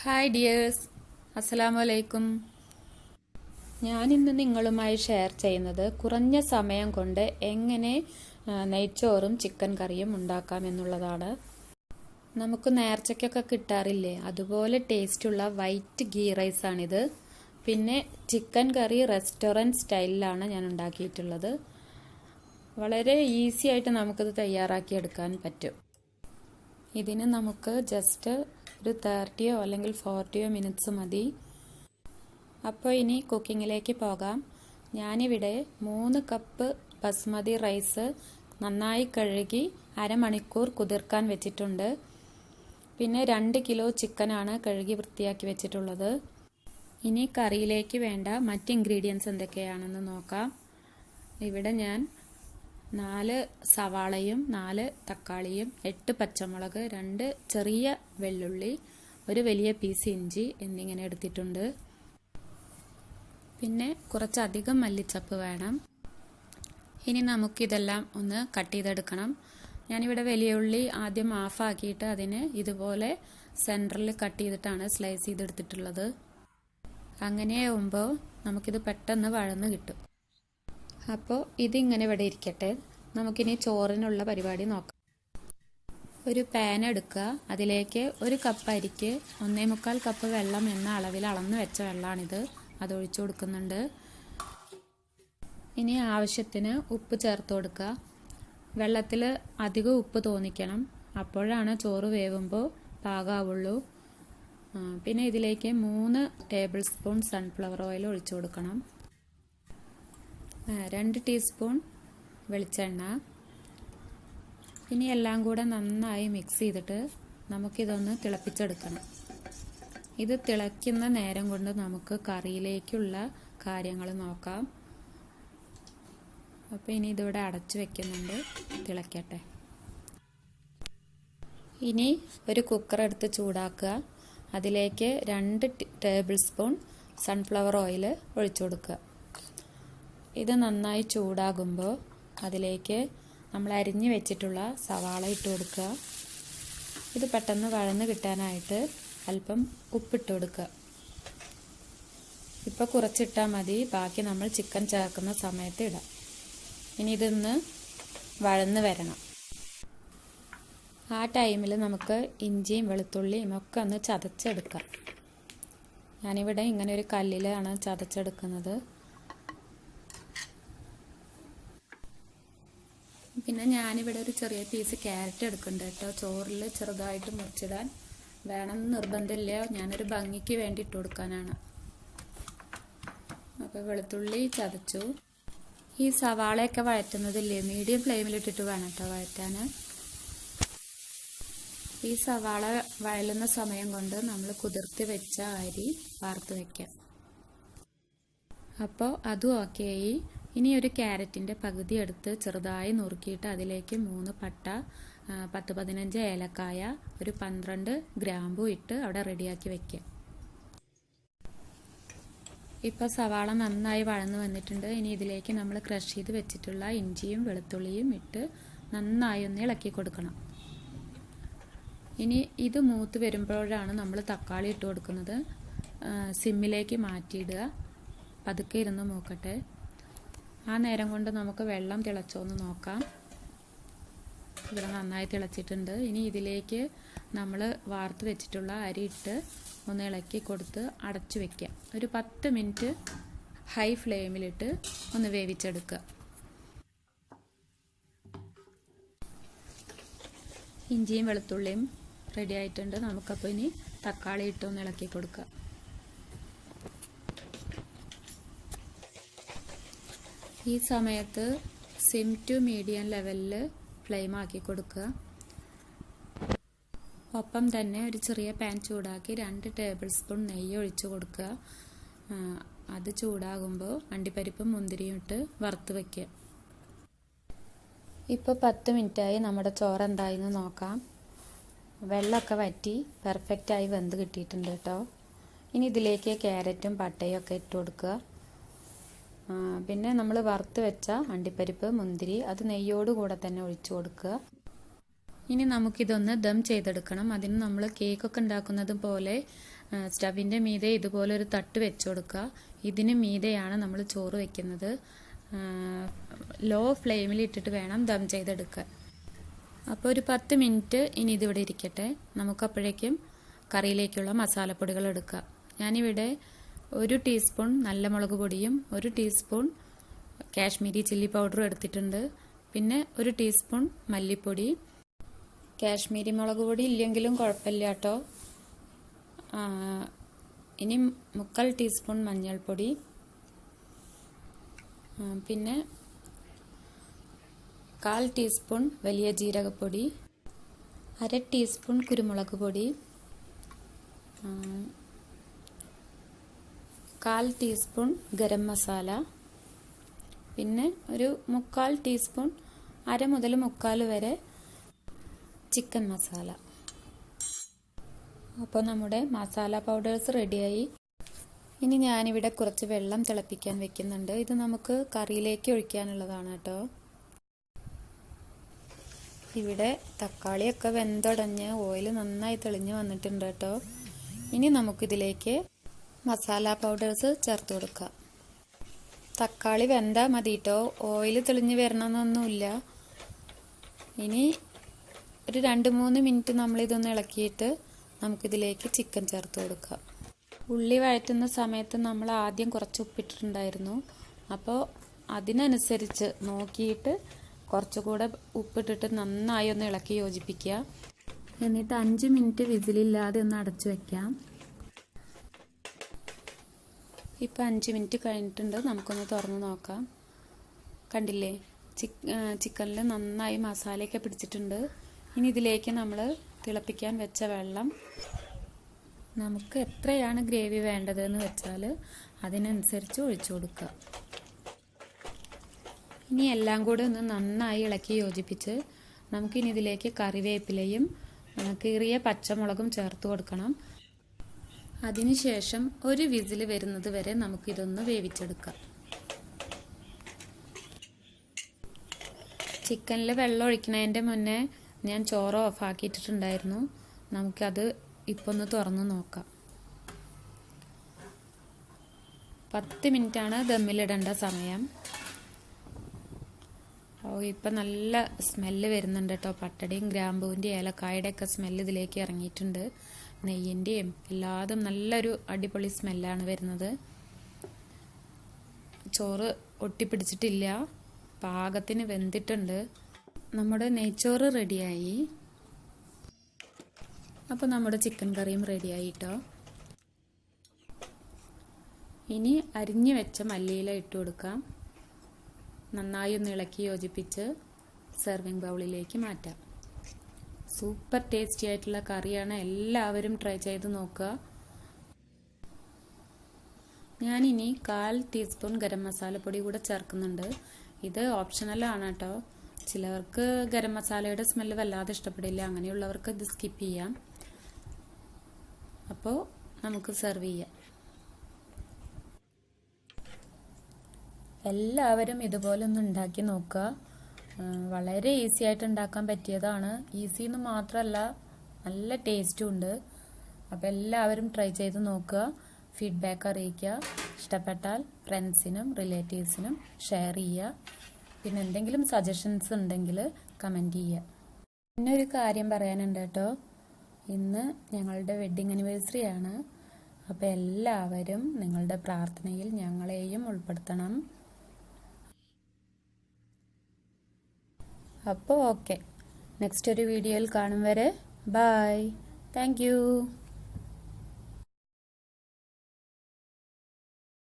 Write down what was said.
Hi dears, അസ്സലാമു അലൈക്കും. ഞാനിന്ന് നിങ്ങളുമായി ഷെയർ ചെയ്യുന്നത് കുറഞ്ഞ സമയം കൊണ്ട് എങ്ങനെ നെയ്ച്ചോറും ചിക്കൻ കറിയും ഉണ്ടാക്കാമെന്നുള്ളതാണ്. നമുക്ക് നേർച്ചയ്ക്കൊക്കെ കിട്ടാറില്ലേ, അതുപോലെ ടേസ്റ്റുള്ള വൈറ്റ് ഗീ റൈസാണിത്. പിന്നെ ചിക്കൻ കറി റെസ്റ്റോറൻറ്റ് സ്റ്റൈലിലാണ് ഞാൻ ഉണ്ടാക്കിയിട്ടുള്ളത്. വളരെ ഈസി ആയിട്ട് നമുക്കിത് തയ്യാറാക്കിയെടുക്കാൻ പറ്റും. ഇതിന് നമുക്ക് ജസ്റ്റ് ഒരു 30 അല്ലെങ്കിൽ 40 മിനിറ്റ്സ് മതി. അപ്പോൾ ഇനി കുക്കിങ്ങിലേക്ക് പോകാം. ഞാനിവിടെ 3 കപ്പ് ബസ്മതി റൈസ് നന്നായി കഴുകി അരമണിക്കൂർ കുതിർക്കാൻ വെച്ചിട്ടുണ്ട്. പിന്നെ 2 കിലോ ചിക്കനാണ് കഴുകി വൃത്തിയാക്കി വെച്ചിട്ടുള്ളത്. ഇനി കറിയിലേക്ക് വേണ്ട മറ്റ് ഇൻഗ്രീഡിയൻസ് എന്തൊക്കെയാണെന്ന് നോക്കാം. ഇവിടെ ഞാൻ 4 സവാളയും 4 തക്കാളിയും 8 പച്ചമുളക്, 2 ചെറിയ വെള്ളുള്ളി, ഒരു വലിയ പീസ് ഇഞ്ചി എന്നിങ്ങനെ എടുത്തിട്ടുണ്ട്. പിന്നെ കുറച്ചധികം മല്ലിച്ചപ്പ് വേണം. ഇനി നമുക്കിതെല്ലാം ഒന്ന് കട്ട് ചെയ്തെടുക്കണം. ഞാനിവിടെ വലിയ ഉള്ളി ആദ്യം ഹാഫാക്കിയിട്ട് അതിന് ഇതുപോലെ സെൻറ്ററിൽ കട്ട് ചെയ്തിട്ടാണ് സ്ലൈസ് ചെയ്തെടുത്തിട്ടുള്ളത്. അങ്ങനെയാവുമ്പോൾ നമുക്കിത് പെട്ടെന്ന് വഴന്ന് കിട്ടും. അപ്പോൾ ഇതിങ്ങനെ ഇവിടെ ഇരിക്കട്ടെ. നമുക്കിനി ചോറിനുള്ള പരിപാടി നോക്കാം. ഒരു പാൻ എടുക്കുക. അതിലേക്ക് 1 കപ്പ് അരിക്ക് 1.25 കപ്പ് വെള്ളം എന്ന അളവിൽ അളന്ന് വെച്ച വെള്ളമാണിത്. അതൊഴിച്ചു കൊടുക്കുന്നുണ്ട്. ഇനി ആവശ്യത്തിന് ഉപ്പ് ചേർത്ത് കൊടുക്കുക. വെള്ളത്തിൽ അധികം ഉപ്പ് തോന്നിക്കണം, അപ്പോഴാണ് ചോറ് വേവുമ്പോൾ പാകാവുള്ളൂ. പിന്നെ ഇതിലേക്ക് 3 ടേബിൾ സ്പൂൺ സൺഫ്ലവർ ഓയിൽ ഒഴിച്ചു കൊടുക്കണം. 2 ടീസ്പൂൺ വെളിച്ചെണ്ണ. ഇനി എല്ലാം കൂടെ നന്നായി മിക്സ് ചെയ്തിട്ട് നമുക്കിതൊന്ന് തിളപ്പിച്ചെടുക്കണം. ഇത് തിളയ്ക്കുന്ന നേരം കൊണ്ട് നമുക്ക് കറിയിലേക്കുള്ള കാര്യങ്ങൾ നോക്കാം. അപ്പോൾ ഇനി ഇതിവിടെ അടച്ചു വെക്കുന്നുണ്ട്, തിളയ്ക്കട്ടെ. ഇനി ഒരു കുക്കർ എടുത്ത് ചൂടാക്കുക. അതിലേക്ക് 2 ടേബിൾ സ്പൂൺ സൺഫ്ലവർ ഓയിൽ ഒഴിച്ചു കൊടുക്കുക. ഇത് നന്നായി ചൂടാകുമ്പോൾ അതിലേക്ക് നമ്മൾ അരിഞ്ഞു വെച്ചിട്ടുള്ള സവാള ഇട്ട് കൊടുക്കുക. ഇത് പെട്ടെന്ന് വഴന്ന് കിട്ടാനായിട്ട് അല്പം ഉപ്പിട്ട് കൊടുക്കുക. ഇപ്പോൾ കുറച്ചിട്ടാൽ മതി, ബാക്കി നമ്മൾ ചിക്കൻ ചേർക്കുന്ന സമയത്ത് ഇടാം. ഇനി ഇതൊന്ന് വഴന്ന് വരണം. ആ ടൈമിൽ നമുക്ക് ഇഞ്ചിയും വെളുത്തുള്ളിയും ഒക്കെ ഒന്ന് ചതച്ചെടുക്കാം. ഞാനിവിടെ ഇങ്ങനെ ഒരു കല്ലിലാണ് ചതച്ചെടുക്കുന്നത്. പിന്നെ ഞാനിവിടെ ഒരു ചെറിയ പീസ് ക്യാരറ്റ് എടുക്കുന്നുണ്ട് കേട്ടോ. ചോറിൽ ചെറുതായിട്ട് മുറിച്ചിടാൻ വേണമെന്ന് നിർബന്ധമില്ല, ഞാനൊരു ഭംഗിക്ക് വേണ്ടി ഇട്ട് കൊടുക്കാനാണ്. അപ്പോൾ വെളുത്തുള്ളി ചതച്ചു. ഈ സവാളയൊക്കെ വഴറ്റുന്നതില്ലേ, മീഡിയം ഫ്ലെയിമിലിട്ടിട്ട് വേണം കേട്ടോ വഴറ്റാൻ. ഈ സവാള വഴലുന്ന സമയം കൊണ്ട് നമ്മൾ കുതിർത്തി വെച്ച അരി വാർത്ത് വയ്ക്കാം. അപ്പോൾ അതും ഓക്കെയായി. ഇനി ഒരു ക്യാരറ്റിൻ്റെ പകുതി എടുത്ത് ചെറുതായി നുറുക്കിയിട്ട് അതിലേക്ക് 3 പട്ട, 10-15 ഏലക്കായ, ഒരു 12 ഗ്രാമ്പു ഇട്ട് അവിടെ റെഡിയാക്കി വയ്ക്കുക. ഇപ്പോൾ സവാള നന്നായി വഴന്ന് വന്നിട്ടുണ്ട്. ഇനി ഇതിലേക്ക് നമ്മൾ ക്രഷ് ചെയ്ത് വെച്ചിട്ടുള്ള ഇഞ്ചിയും വെളുത്തുള്ളിയും ഇട്ട് നന്നായി ഒന്ന് ഇളക്കി കൊടുക്കണം. ഇനി ഇത് മൂത്ത് വരുമ്പോഴാണ് നമ്മൾ തക്കാളി ഇട്ട് കൊടുക്കുന്നത്. സിമ്മിലേക്ക് മാറ്റിയിടുക, പതുക്കെ ഇരുന്ന് മൂക്കട്ടെ. ആ നേരം കൊണ്ട് നമുക്ക് വെള്ളം തിളച്ചോന്ന് നോക്കാം. ഇവിടെ നന്നായി തിളച്ചിട്ടുണ്ട്. ഇനി ഇതിലേക്ക് നമ്മൾ വാർത്ത് വെച്ചിട്ടുള്ള അരി ഇട്ട് ഒന്ന് ഇളക്കി കൊടുത്ത് അടച്ചു വെക്കുക. ഒരു 10 മിനിറ്റ് ഹൈ ഫ്ലെയിമിലിട്ട് ഒന്ന് വേവിച്ചെടുക്കുക. ഇഞ്ചിയും വെളുത്തുള്ളിയും റെഡി ആയിട്ടുണ്ട്. നമുക്കപ്പോൾ ഇനി തക്കാളി ഇട്ട് ഒന്ന് ഇളക്കി കൊടുക്കുക. ഈ സമയത്ത് സിം ടു മീഡിയം ലെവലിൽ ഫ്ലെയിം ആക്കി കൊടുക്കുക. ഒപ്പം തന്നെ ഒരു ചെറിയ പാൻ ചൂടാക്കി 2 ടേബിൾ സ്പൂൺ നെയ്യ് ഒഴിച്ചു കൊടുക്കുക. അത് ചൂടാകുമ്പോൾ അണ്ടിപ്പരിപ്പും മുന്തിരിയും ഇട്ട് വറുത്ത് വയ്ക്കുക. ഇപ്പോൾ 10 മിനിറ്റായി. നമ്മുടെ ചോറ് എന്തായെന്ന് നോക്കാം. വെള്ളമൊക്കെ വറ്റി പെർഫെക്റ്റായി വെന്ത് കിട്ടിയിട്ടുണ്ട് കേട്ടോ. ഇനി ഇതിലേക്ക് ക്യാരറ്റും പട്ടയും ഒക്കെ ഇട്ട് കൊടുക്കുക. പിന്നെ നമ്മൾ വറുത്ത് വെച്ച അണ്ടിപ്പരിപ്പ്, മുന്തിരി അത് നെയ്യോട് കൂടെ തന്നെ ഒഴിച്ചു കൊടുക്കുക. ഇനി നമുക്കിതൊന്ന് ദം ചെയ്തെടുക്കണം. അതിന് നമ്മൾ കേക്കൊക്കെ ഉണ്ടാക്കുന്നത് പോലെ സ്റ്റവിൻ്റെ മീതെ ഇതുപോലൊരു തട്ട് വെച്ച് കൊടുക്കുക. ഇതിന് മീതെയാണ് നമ്മൾ ചോറ് വെക്കുന്നത്. ലോ ഫ്ലെയിമിൽ ഇട്ടിട്ട് വേണം ദം ചെയ്തെടുക്കാൻ. അപ്പോൾ ഒരു 10 മിനിറ്റ് ഇനി ഇതിവിടെ ഇരിക്കട്ടെ. നമുക്കപ്പോഴേക്കും കറിയിലേക്കുള്ള മസാലപ്പൊടികൾ എടുക്കാം. ഞാനിവിടെ 1 ടീസ്പൂൺ നല്ല മുളക് പൊടിയും 1 ടീസ്പൂൺ കാശ്മീരി ചില്ലി പൗഡറും എടുത്തിട്ടുണ്ട്. പിന്നെ 1 ടീസ്പൂൺ മല്ലിപ്പൊടി. കാശ്മീരി മുളക് പൊടി ഇല്ലെങ്കിലും കുഴപ്പമില്ല കേട്ടോ. ഇനി 3/4 ടീസ്പൂൺ മഞ്ഞൾപ്പൊടി, പിന്നെ 1/4 ടീസ്പൂൺ വലിയ ജീരകപ്പൊടി, 1/2 ടീസ്പൂൺ കുരുമുളക് പൊടി, 1/4 ടീസ്പൂൺ ഗരം മസാല, പിന്നെ ഒരു 3/4 ടീസ്പൂൺ, 1/2 മുതൽ 3/4 വരെ ചിക്കൻ മസാല. അപ്പോൾ നമ്മുടെ മസാല പൗഡേഴ്സ് റെഡിയായി. ഇനി ഞാനിവിടെ കുറച്ച് വെള്ളം തിളപ്പിക്കാൻ വെക്കുന്നുണ്ട്. ഇത് നമുക്ക് കറിയിലേക്ക് ഒഴിക്കാനുള്ളതാണ് കേട്ടോ. ഇവിടെ തക്കാളിയൊക്കെ വെന്തുടഞ്ഞ് ഓയിൽ നന്നായി തെളിഞ്ഞ് വന്നിട്ടുണ്ട് കേട്ടോ. ഇനി നമുക്കിതിലേക്ക് മസാല പൗഡേഴ്സ് ചേർത്ത് കൊടുക്കാം. തക്കാളി വെന്താൽ മതി കേട്ടോ, ഓയിൽ തെളിഞ്ഞ് വരണമെന്നൊന്നുമില്ല. ഇനി ഒരു 2-3 മിനിറ്റ് നമ്മളിതൊന്ന് ഇളക്കിയിട്ട് നമുക്കിതിലേക്ക് ചിക്കൻ ചേർത്ത് കൊടുക്കാം. ഉള്ളി വഴറ്റുന്ന സമയത്ത് നമ്മൾ ആദ്യം കുറച്ച് ഉപ്പിട്ടിട്ടുണ്ടായിരുന്നു. അപ്പോൾ അതിനനുസരിച്ച് നോക്കിയിട്ട് കുറച്ചുകൂടെ ഉപ്പിട്ടിട്ട് നന്നായി ഒന്ന് ഇളക്കി യോജിപ്പിക്കുക. എന്നിട്ട് 5 മിനിറ്റ് വിസിലില്ലാതെ ഒന്ന് അടച്ചു വെക്കാം. ഇപ്പം 5 മിനിറ്റ് കഴിഞ്ഞിട്ടുണ്ട്. നമുക്കൊന്ന് തുറന്ന് നോക്കാം. കണ്ടില്ലേ, ചിക്കനിൽ നന്നായി മസാലയൊക്കെ പിടിച്ചിട്ടുണ്ട്. ഇനി ഇതിലേക്ക് നമ്മൾ തിളപ്പിക്കാൻ വെച്ച വെള്ളം, നമുക്ക് എത്രയാണ് ഗ്രേവി വേണ്ടതെന്ന് വെച്ചാൽ അതിനനുസരിച്ച് ഒഴിച്ചു കൊടുക്കുക. ഇനി എല്ലാം കൂടെ ഒന്ന് നന്നായി ഇളക്കി യോജിപ്പിച്ച് നമുക്കിനി ഇതിലേക്ക് കറിവേപ്പിലയും കീറിയ പച്ചമുളകും ചേർത്ത് കൊടുക്കണം. അതിനുശേഷം ഒരു വിസിൽ വരുന്നത് വരെ നമുക്കിതൊന്ന് വേവിച്ചെടുക്കാം. ചിക്കനിൽ വെള്ളം ഒഴിക്കുന്നതിൻ്റെ മുന്നേ ഞാൻ ചോറ് ഓഫാക്കിയിട്ടുണ്ടായിരുന്നു. നമുക്കത് ഇപ്പോൾ ഒന്ന് തുറന്ന് നോക്കാം. 10 മിനിറ്റാണ് ദമ്മിലിടേണ്ട സമയം. ഇപ്പം നല്ല സ്മെല്ല് വരുന്നുണ്ട് കേട്ടോ. പട്ടടയും ഗ്രാമ്പൂവിൻ്റെ ഏലക്കായുടെ ഒക്കെ സ്മെല്ല് ഇതിലേക്ക് ഇറങ്ങിയിട്ടുണ്ട്. നെയ്യിൻ്റെയും എല്ലാതും നല്ലൊരു അടിപൊളി സ്മെല്ലാണ് വരുന്നത്. ചോറ് ഒട്ടിപ്പിടിച്ചിട്ടില്ല, പാകത്തിന് വെന്തിട്ടുണ്ട്. നമ്മുടെ നെയ്ച്ചോറ് റെഡിയായി. അപ്പോൾ നമ്മുടെ ചിക്കൻ കറിയും റെഡിയായി കേട്ടോ. ഇനി അരിഞ്ഞു വെച്ച മല്ലിയില ഇട്ട് കൊടുക്കാം. നന്നായി ഒന്ന് ഇളക്കി യോജിപ്പിച്ച് സെർവിങ് ബൗളിലേക്ക് മാറ്റാം. സൂപ്പർ ടേസ്റ്റി ആയിട്ടുള്ള കറിയാണ്. എല്ലാവരും ട്രൈ ചെയ്ത് നോക്കുക. ഞാനിനി 1/4 ടീസ്പൂൺ ഗരം മസാലപ്പൊടി കൂടെ ചേർക്കുന്നുണ്ട്. ഇത് ഓപ്ഷണലാണ് കേട്ടോ. ചിലവർക്ക് ഗരം മസാലയുടെ സ്മെല്ല് വല്ലാതെ ഇഷ്ടപ്പെടില്ല. അങ്ങനെയുള്ളവർക്ക് ഇത് സ്കിപ്പ് ചെയ്യാം. അപ്പോൾ നമുക്ക് സെർവ് ചെയ്യാം. എല്ലാവരും ഇതുപോലെ ഒന്ന് ഉണ്ടാക്കി നോക്കുക. വളരെ ഈസി ആയിട്ട് ഉണ്ടാക്കാൻ പറ്റിയതാണ്. ഈസി എന്ന് മാത്രമല്ല, നല്ല ടേസ്റ്റും ഉണ്ട്. അപ്പോൾ എല്ലാവരും ട്രൈ ചെയ്ത് നോക്കുക. ഫീഡ്ബാക്ക് അറിയിക്കുക. ഇഷ്ടപ്പെട്ടാൽ ഫ്രണ്ട്സിനും റിലേറ്റീവ്സിനും ഷെയർ ചെയ്യുക. പിന്നെ എന്തെങ്കിലും സജഷൻസ് ഉണ്ടെങ്കിൽ കമൻറ്റ് ചെയ്യുക. പിന്നെ ഒരു കാര്യം പറയാനുണ്ട് കേട്ടോ. ഇന്ന് ഞങ്ങളുടെ വെഡ്ഡിങ് ആനിവേഴ്സറി ആണ്. അപ്പോൾ എല്ലാവരും നിങ്ങളുടെ പ്രാർത്ഥനയിൽ ഞങ്ങളെയും ഉൾപ്പെടുത്തണം. അപ്പോൾ ഓക്കെ, നെക്സ്റ്റ് ഒരു വീഡിയോയിൽ കാണും വരെ ബൈ. Thank you.